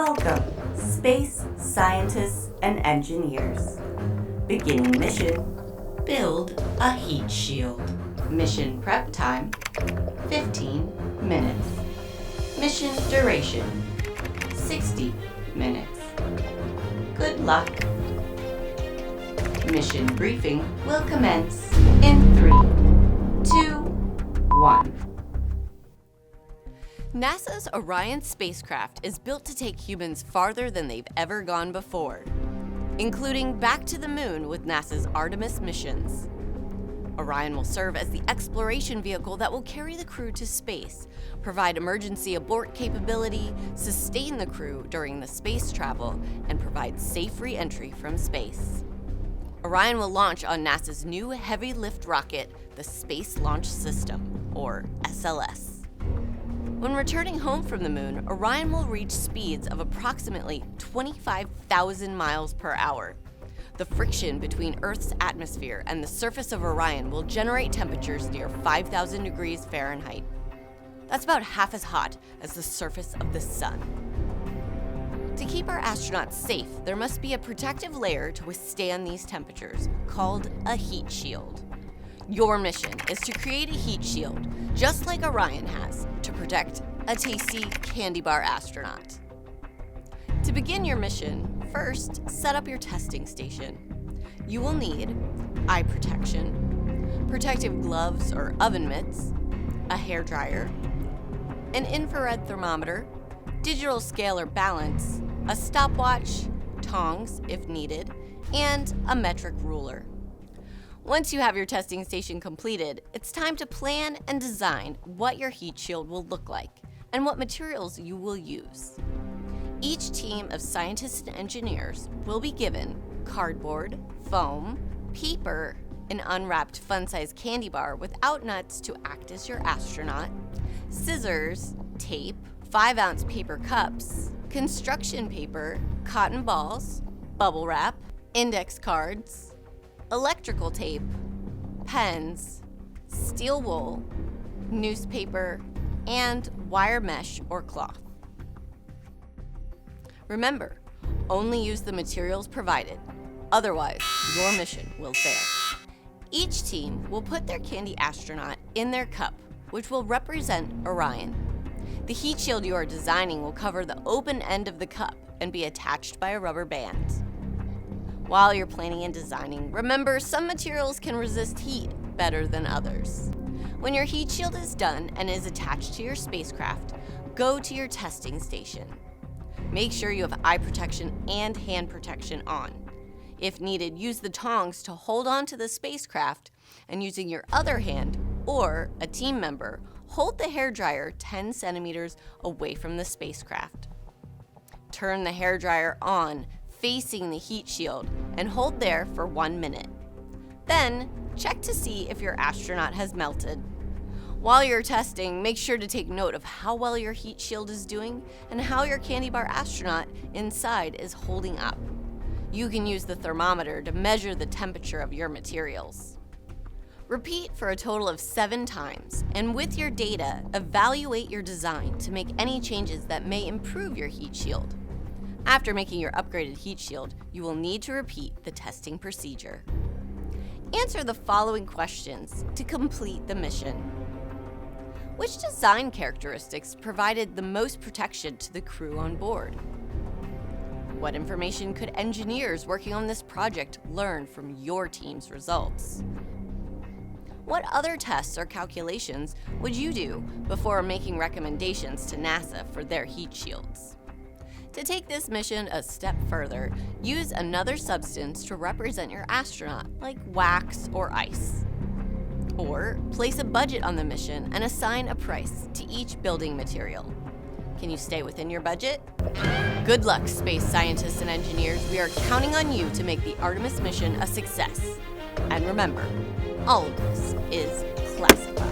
Welcome, space scientists and engineers. Beginning mission, build a heat shield. Mission prep time, 15 minutes. Mission duration, 60 minutes. Good luck. Mission briefing will commence in 3, 2, 1. NASA's Orion spacecraft is built to take humans farther than they've ever gone before, including back to the moon with NASA's Artemis missions. Orion will serve as the exploration vehicle that will carry the crew to space, provide emergency abort capability, sustain the crew during the space travel, and provide safe re-entry from space. Orion will launch on NASA's new heavy lift rocket, the Space Launch System, or SLS. When returning home from the moon, Orion will reach speeds of approximately 25,000 miles per hour. The friction between Earth's atmosphere and the surface of Orion will generate temperatures near 5,000 degrees Fahrenheit. That's about half as hot as the surface of the sun. To keep our astronauts safe, there must be a protective layer to withstand these temperatures, called a heat shield. Your mission is to create a heat shield, just like Orion has, to protect a tasty candy bar astronaut. To begin your mission, first set up your testing station. You will need eye protection, protective gloves or oven mitts, a hairdryer, an infrared thermometer, digital scale or balance, a stopwatch, tongs if needed, and a metric ruler. Once you have your testing station completed, it's time to plan and design what your heat shield will look like and what materials you will use. Each team of scientists and engineers will be given cardboard, foam, paper, an unwrapped fun-sized candy bar without nuts to act as your astronaut, scissors, tape, 5-ounce paper cups, construction paper, cotton balls, bubble wrap, index cards, electrical tape, pens, steel wool, newspaper, and wire mesh or cloth. Remember, only use the materials provided, otherwise your mission will fail. Each team will put their candy astronaut in their cup, which will represent Orion. The heat shield you are designing will cover the open end of the cup and be attached by a rubber band. While you're planning and designing, remember some materials can resist heat better than others. When your heat shield is done and is attached to your spacecraft, go to your testing station. Make sure you have eye protection and hand protection on. If needed, use the tongs to hold on to the spacecraft, and using your other hand or a team member, hold the hairdryer 10 centimeters away from the spacecraft. Turn the hairdryer on, facing the heat shield, and hold there for 1 minute. Then, check to see if your astronaut has melted. While you're testing, make sure to take note of how well your heat shield is doing and how your candy bar astronaut inside is holding up. You can use the thermometer to measure the temperature of your materials. Repeat for a total of 7 times, and with your data, evaluate your design to make any changes that may improve your heat shield. After making your upgraded heat shield, you will need to repeat the testing procedure. Answer the following questions to complete the mission. Which design characteristics provided the most protection to the crew on board? What information could engineers working on this project learn from your team's results? What other tests or calculations would you do before making recommendations to NASA for their heat shields? To take this mission a step further, use another substance to represent your astronaut, like wax or ice. Or place a budget on the mission and assign a price to each building material. Can you stay within your budget? Good luck, space scientists and engineers. We are counting on you to make the Artemis mission a success. And remember, all of this is classified.